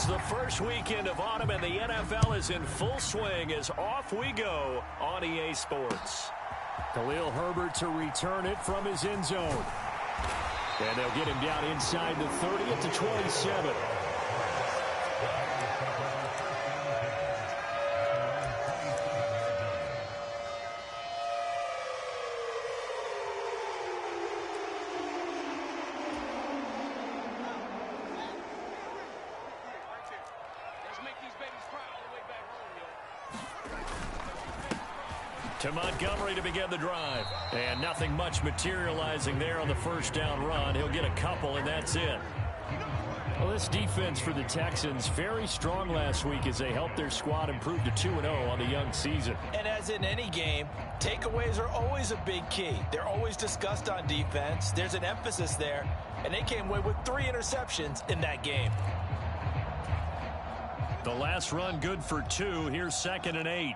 It's the first weekend of autumn, and the NFL is in full swing as off we go on EA Sports. Khalil Herbert to return it from his end zone. And they'll get him down inside the 30 at the 27. To Montgomery to begin the drive. And nothing much materializing there on the first down run. He'll get a couple, and that's it. Well, this defense for the Texans, very strong last week as they helped their squad improve to 2-0 on the young season. And as in any game, takeaways are always a big key. They're always discussed on defense. There's an emphasis there, and they came away with 3 interceptions in that game. The last run good for 2. Here's 2nd and 8.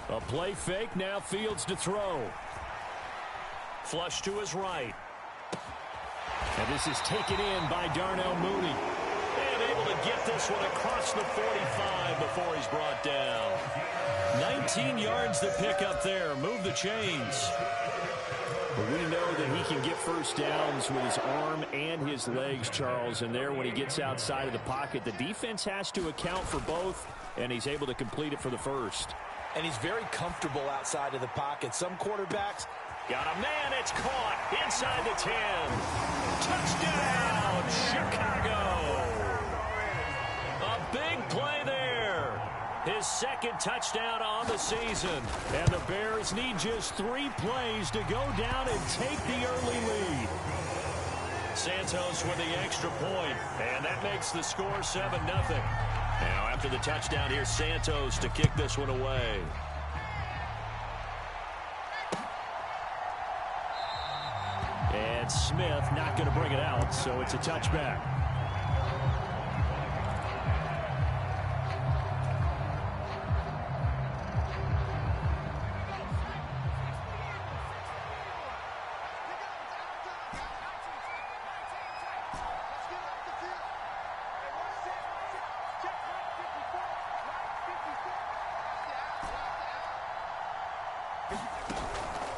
A play fake, now Fields to throw. Flush to his right. And this is taken in by Darnell Mooney. And able to get this one across the 45 before he's brought down. 19 yards to pick up there. Move the chains. But we know that he can get first downs with his arm and his legs, Charles. And there, when he gets outside of the pocket, the defense has to account for both, and he's able to complete it for the first. And he's very comfortable outside of the pocket. Some quarterbacks got a man. It's caught inside the 10. Touchdown, Chicago. A big play there. His 2nd touchdown on the season. And the Bears need just 3 plays to go down and take the early lead. Santos with the extra point, and that makes the score 7-0. Now after the touchdown, here's Santos to kick this one away. And Smith not going to bring it out, so it's a touchback.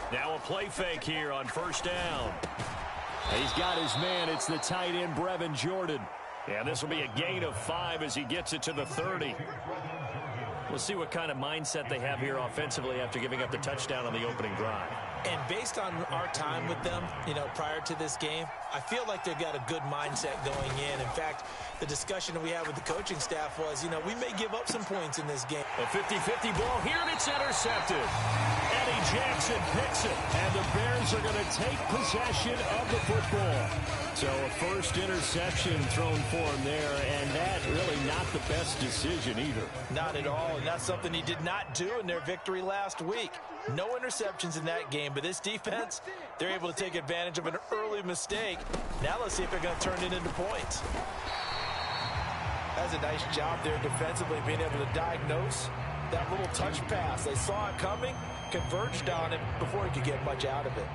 Now a play fake here on first down. He's got his man. It's the tight end, Brevin Jordan. And this will be a gain of 5 as he gets it to the 30. We'll see what kind of mindset they have here offensively after giving up the touchdown on the opening drive. And based on our time with them, prior to this game, I feel like they've got a good mindset going in. In fact, the discussion that we had with the coaching staff was, we may give up some points in this game. A 50-50 ball here, and it's intercepted. Eddie Jackson picks it, and the Bears are going to take possession of the football. So a first interception thrown for him there, and that really not the best decision either. Not at all, and that's something he did not do in their victory last week. No interceptions in that game, but this defense, they're able to take advantage of an early mistake. Now let's see if they're going to turn it into points. That's a nice job there defensively, being able to diagnose that little touch pass. They saw it coming, converged on it before he could get much out of it.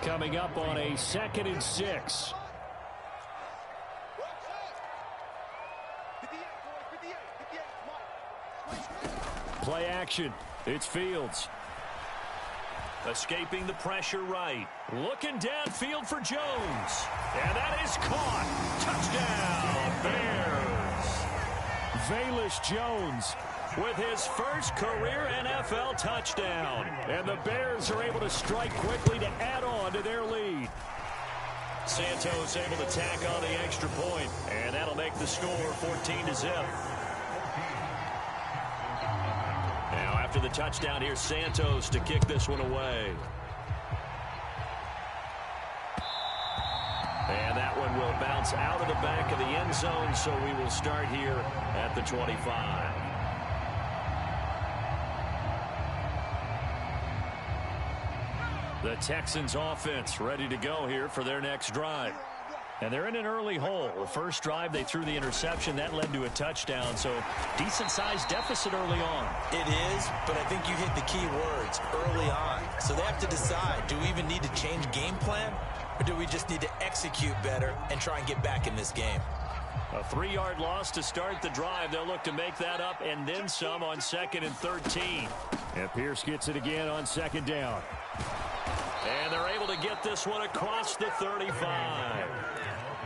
Coming up on a 2nd and 6. Play action. It's Fields. Escaping the pressure right. Looking downfield for Jones. And that is caught. Touchdown, Bears. Velus Jones with his first career NFL touchdown. And the Bears are able to strike quickly to add on to their lead. Santos able to tack on the extra point. And that'll make the score 14-0. Now after the touchdown, here's Santos to kick this one away. And that one will bounce out of the back of the end zone, so we will start here at the 25. The Texans offense ready to go here for their next drive. And they're in an early hole. The first drive, they threw the interception. That led to a touchdown. So decent-sized deficit early on. It is, but I think you hit the key words, early on. So they have to decide, do we even need to change game plan, or do we just need to execute better and try and get back in this game? A 3-yard loss to start the drive. They'll look to make that up and then some on 2nd and 13. And Pierce gets it again on 2nd down. And they're able to get this one across the 35.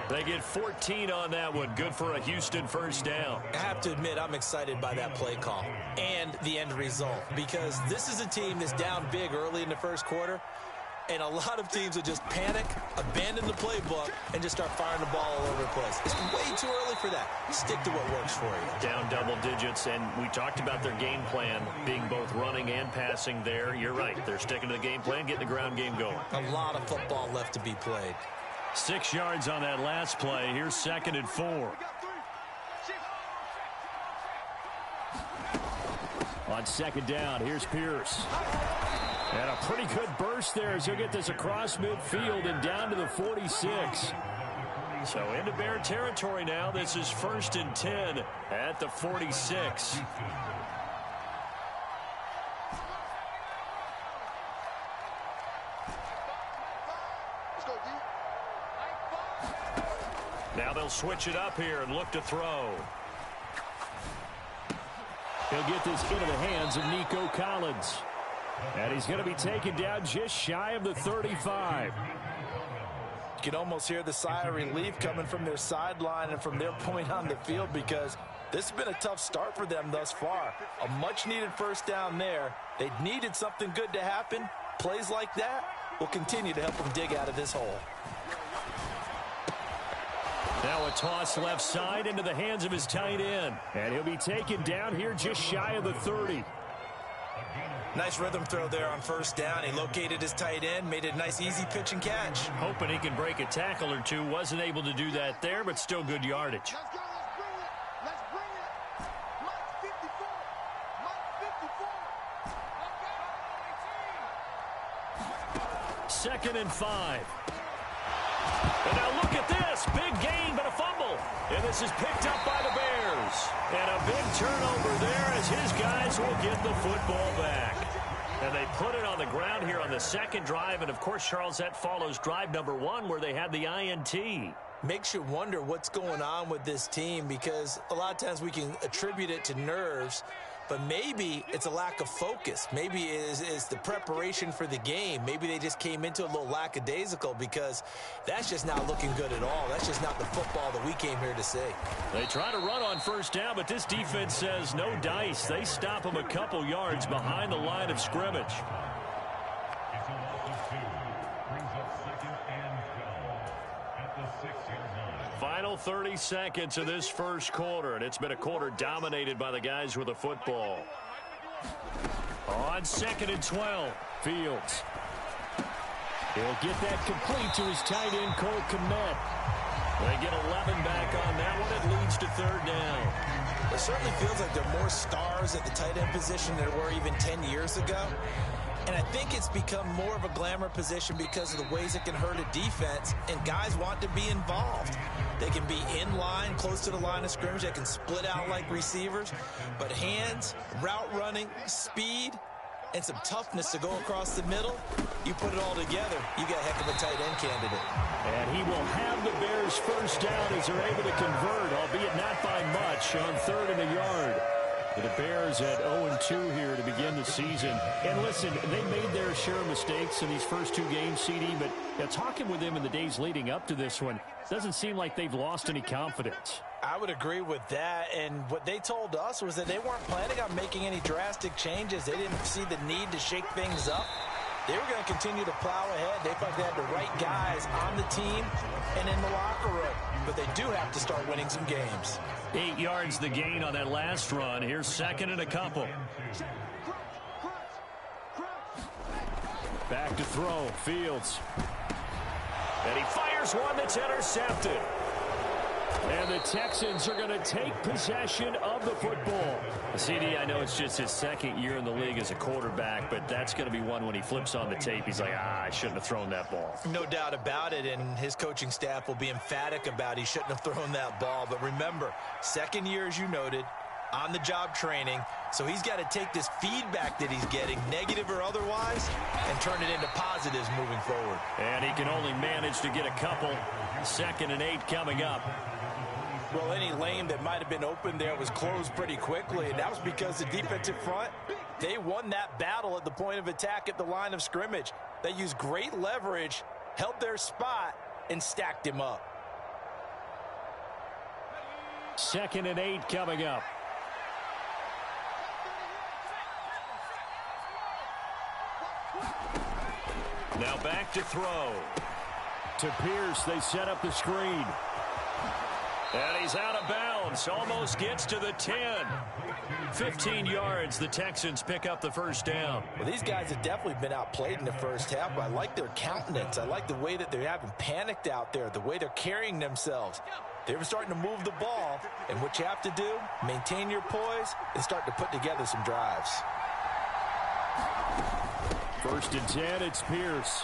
They get 14 on that one. Good for a Houston first down. I have to admit, I'm excited by that play call and the end result, because this is a team that's down big early in the first quarter, and a lot of teams will just panic, abandon the playbook, and just start firing the ball all over the place. It's way too early for that. Stick to what works for you. Down double digits, and we talked about their game plan being both running and passing there. You're right. They're sticking to the game plan, getting the ground game going. A lot of football left to be played. 6 yards on that last play. Here's 2nd and 4. On 2nd down, here's Pierce. And a pretty good burst there as he'll get this across midfield and down to the 46. So into Bear territory now. This is 1st and 10 at the 46. Now they'll switch it up here and look to throw. He'll get this into the hands of Nico Collins. And he's going to be taken down just shy of the 35. You can almost hear the sigh of relief coming from their sideline and from their point on the field, because this has been a tough start for them thus far. A much-needed first down there. They needed something good to happen. Plays like that will continue to help them dig out of this hole. Now a toss left side into the hands of his tight end. And he'll be taken down here just shy of the 30. Nice rhythm throw there on first down. He located his tight end, made it a nice easy pitch and catch. Hoping he can break a tackle or two. Wasn't able to do that there, but still good yardage. Let's bring it. Mark 54. Mark 54. 2nd and 5. And now look at this. Big gain, but a fumble. And this is picked up by the Bears. And a big turnover there as his guys will get the football back. And they put it on the ground here on the 2nd drive. And, of course, Charles, that follows drive number 1 where they had the INT. Makes you wonder what's going on with this team, because a lot of times we can attribute it to nerves, but maybe it's a lack of focus. Maybe it's the preparation for the game. Maybe they just came into a little lackadaisical, because that's just not looking good at all. That's just not the football that we came here to see. They try to run on first down, but this defense says no dice. They stop them a couple yards behind the line of scrimmage. Final 30 seconds of this first quarter, and it's been a quarter dominated by the guys with the football. On 2nd and 12, Fields. He'll get that complete to his tight end, Cole Kmet. They get 11 back on that one. It leads to 3rd down. It certainly feels like there are more stars at the tight end position than there were even 10 years ago. And I think it's become more of a glamour position because of the ways it can hurt a defense, and guys want to be involved. They can be in line, close to the line of scrimmage. They can split out like receivers. But hands, route running, speed, and some toughness to go across the middle, you put it all together, you got a heck of a tight end candidate. And he will have the Bears first down as they're able to convert, albeit not by much, on 3rd and a yard. The Bears at 0-2 here to begin the season. And listen, they made their share of mistakes in these first 2 games, CD, but talking with them in the days leading up to this one, doesn't seem like they've lost any confidence. I would agree with that, and what they told us was that they weren't planning on making any drastic changes. They didn't see the need to shake things up. They were going to continue to plow ahead. They thought they had the right guys on the team and in the locker room, but they do have to start winning some games. 8 yards the gain on that last run. Here's 2nd and a couple. Back to throw, Fields. And he fires one that's intercepted. And the Texans are going to take possession of the football. CD, I know it's just his second year in the league as a quarterback, but that's going to be one when he flips on the tape. He's like, I shouldn't have thrown that ball. No doubt about it, and his coaching staff will be emphatic about he shouldn't have thrown that ball. But remember, second year, as you noted, on-the-job training, so he's got to take this feedback that he's getting, negative or otherwise, and turn it into positives moving forward. And he can only manage to get a couple. 2nd and 8 coming up. Well, any lane that might have been open there was closed pretty quickly, and that was because the defensive front, they won that battle at the point of attack at the line of scrimmage. They used great leverage, held their spot, and stacked him up. 2nd and 8 coming up. Now back to throw. To Pierce, they set up the screen. And he's out of bounds. Almost gets to the 10. 15 yards. The Texans pick up the first down. Well, these guys have definitely been outplayed in the first half, but I like their countenance. I like the way that they're having panicked out there, the way they're carrying themselves. They're starting to move the ball, and what you have to do, maintain your poise and start to put together some drives. 1st and 10, it's Pierce.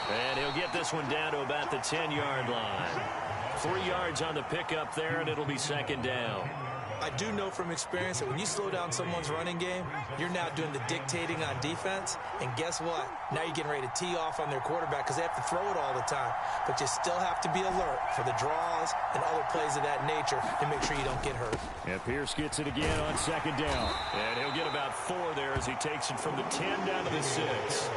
And he'll get this one down to about the 10-yard line. 3 yards on the pickup there, and it'll be 2nd down. I do know from experience that when you slow down someone's running game, you're now doing the dictating on defense. And guess what? Now you're getting ready to tee off on their quarterback because they have to throw it all the time. But you still have to be alert for the draws and other plays of that nature to make sure you don't get hurt. And Pierce gets it again on 2nd down. And he'll get about 4 there as he takes it from the 10 down to the 6.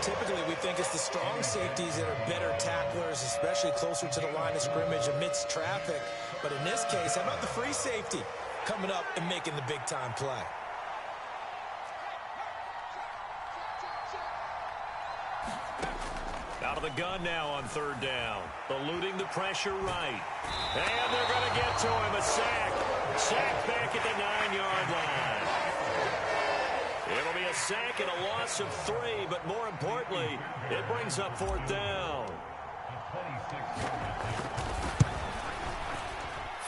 Typically, we think it's the strong safeties that are better tacklers, especially closer to the line of scrimmage amidst traffic. But in this case, how about the free safety coming up and making the big-time play? Out of the gun now on 3rd down. Eluding the pressure right. And they're going to get to him. A sack. Sack back at the 9-yard line. It'll be a sack and a loss of 3, but more importantly, it brings up 4th down.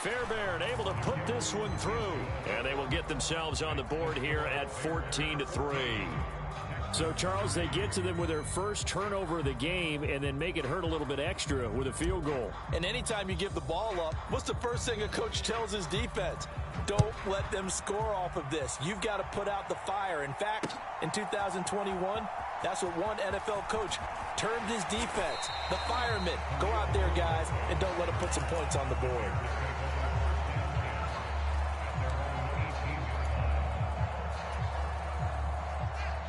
Fairbairn able to put this one through. And they will get themselves on the board here at 14-3. So, Charles, they get to them with their first turnover of the game and then make it hurt a little bit extra with a field goal. And anytime you give the ball up, what's the first thing a coach tells his defense? Don't let them score off of this. You've got to put out the fire. In fact, in 2021, that's what one NFL coach termed his defense, the firemen. Go out there, guys, and don't let them put some points on the board.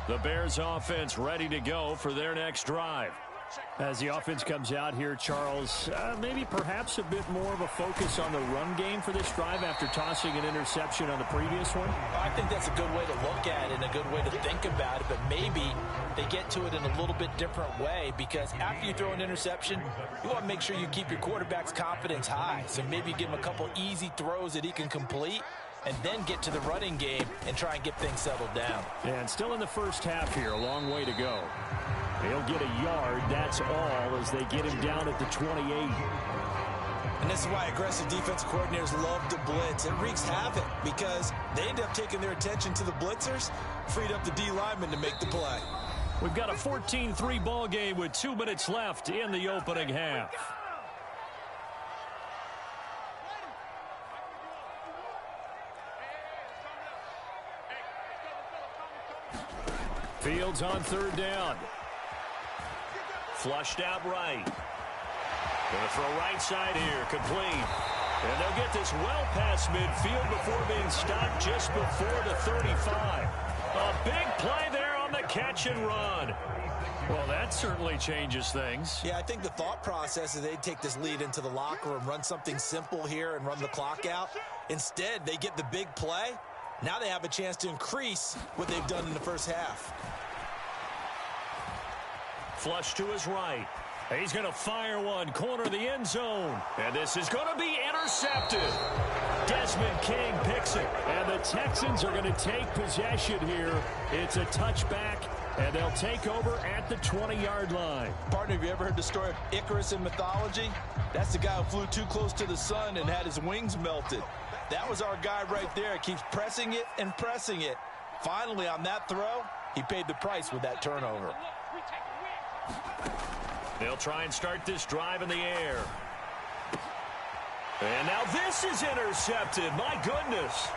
The Bears offense ready to go for their next drive. As the offense comes out here, Charles, maybe perhaps a bit more of a focus on the run game for this drive after tossing an interception on the previous one? I think that's a good way to look at it and a good way to think about it, but maybe they get to it in a little bit different way because after you throw an interception, you want to make sure you keep your quarterback's confidence high. So maybe give him a couple easy throws that he can complete and then get to the running game and try and get things settled down. And still in the first half here, a long way to go. They'll get a yard, that's all, as they get him down at the 28. And this is why aggressive defensive coordinators love to blitz. It wreaks havoc because they end up taking their attention to the blitzers, freed up the D lineman to make the play. We've got a 14-3 ball game with 2 minutes left in the opening half. Fields on 3rd down. Flushed out right. Going to throw right side here, complete. And they'll get this well past midfield before being stopped just before the 35. A big play there on the catch and run. Well, that certainly changes things. Yeah, I think the thought process is they'd take this lead into the locker room, run something simple here and run the clock out. Instead, they get the big play. Now they have a chance to increase what they've done in the first half. Flush to his right. He's going to fire one, corner of the end zone. And this is going to be intercepted. Desmond King picks it. And the Texans are going to take possession here. It's a touchback And they'll take over at the 20-yard line. Partner, have you ever heard the story of Icarus in mythology? That's the guy who flew too close to the sun and had his wings melted. That was our guy right there. Keeps pressing it and pressing it. Finally, on that throw, he paid the price with that turnover. They'll try and start this drive in the air. And now this is intercepted. My goodness.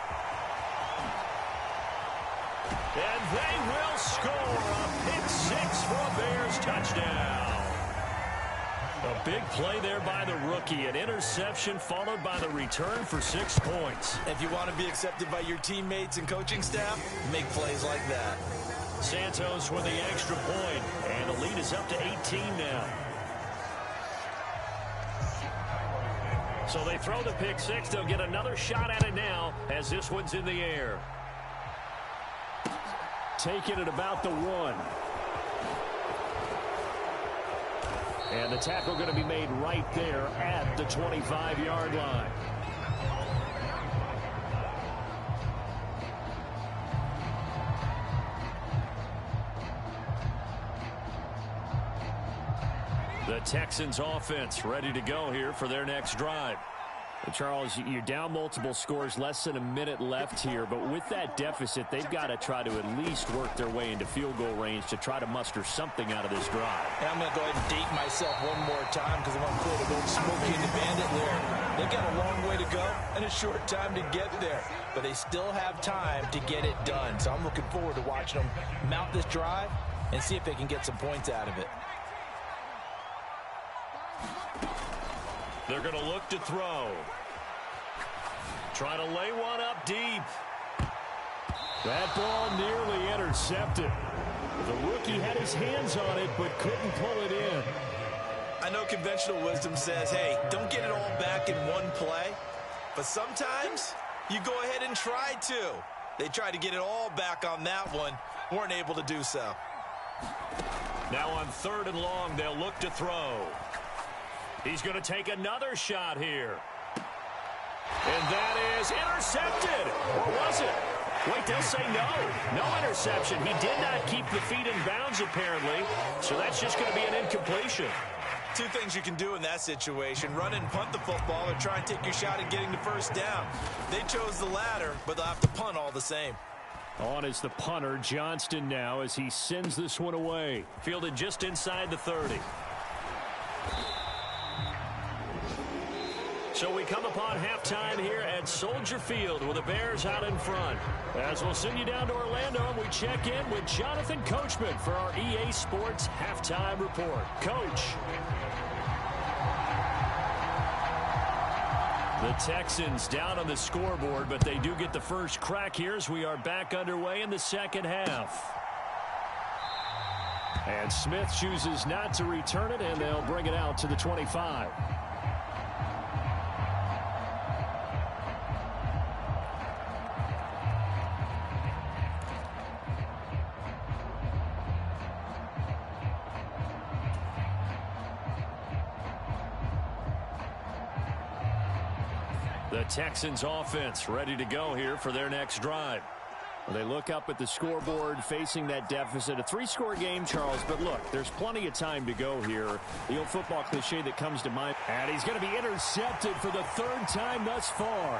And they will score a pick-6 for a Bears touchdown. A big play there by the rookie. An interception followed by the return for 6 points. If you want to be accepted by your teammates and coaching staff, make plays like that. Santos with the extra point, and the lead is up to 18 now. So they throw the pick-6. They'll get another shot at it now as this one's in the air. Taking it about the 1. And the tackle going to be made right there at the 25-yard line. The Texans offense ready to go here for their next drive. Charles, you're down multiple scores, less than a minute left here, but with that deficit, they've got to try to at least work their way into field goal range to try to muster something out of this drive. And I'm going to go ahead and date myself one more time because I want to play the old Smokey and the Bandit lyric. They've got a long way to go and a short time to get there, but they still have time to get it done. So I'm looking forward to watching them mount this drive and see if they can get some points out of it. They're going to look to throw. Try to lay one up deep. That ball nearly intercepted. The rookie had his hands on it but couldn't pull it in. I know conventional wisdom says, hey, don't get it all back in one play. But sometimes you go ahead and try to. They tried to get it all back on that one. Weren't able to do so. Now on 3rd and long, they'll look to throw. He's going to take another shot here. And that is intercepted. Or was it? Wait, they'll say no. No interception. He did not keep the feet in bounds, apparently. So that's just going to be an incompletion. Two things you can do in that situation. Run and punt the football or try and take your shot at getting the first down. They chose the latter, but they'll have to punt all the same. On is the punter, Johnston now, as he sends this one away. Fielded just inside the 30. So we come upon halftime here at Soldier Field with the Bears out in front. As we'll send you down to Orlando and we check in with Jonathan Coachman for our EA Sports Halftime Report. Coach. The Texans down on the scoreboard, but they do get the first crack here as we are back underway in the second half. And Smith chooses not to return it, and they'll bring it out to the 25. The Texans offense ready to go here for their next drive. Well, they look up at the scoreboard facing that deficit. A 3-score game, Charles, but look, there's plenty of time to go here. The old football cliche that comes to mind. And he's going to be intercepted for the 3rd time thus far.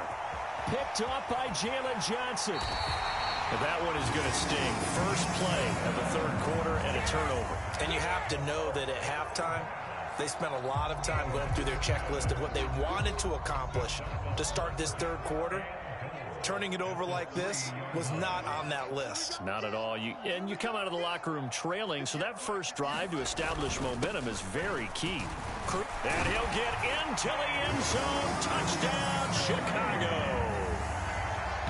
Picked off by Jalen Johnson. And that one is going to sting. First play of the 3rd quarter and a turnover. And you have to know that at halftime, they spent a lot of time going through their checklist of what they wanted to accomplish to start this 3rd quarter. Turning it over like this was not on that list. Not at all. You come out of the locker room trailing, so that first drive to establish momentum is very key. And he'll get into the end zone. Touchdown, Chicago.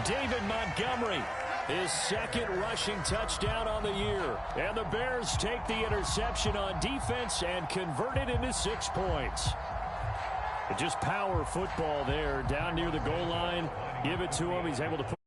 David Montgomery, his 2nd rushing touchdown on the year. And the Bears take the interception on defense and convert it into 6 points. Just power football there down near the goal line. Give it to him. He's able to put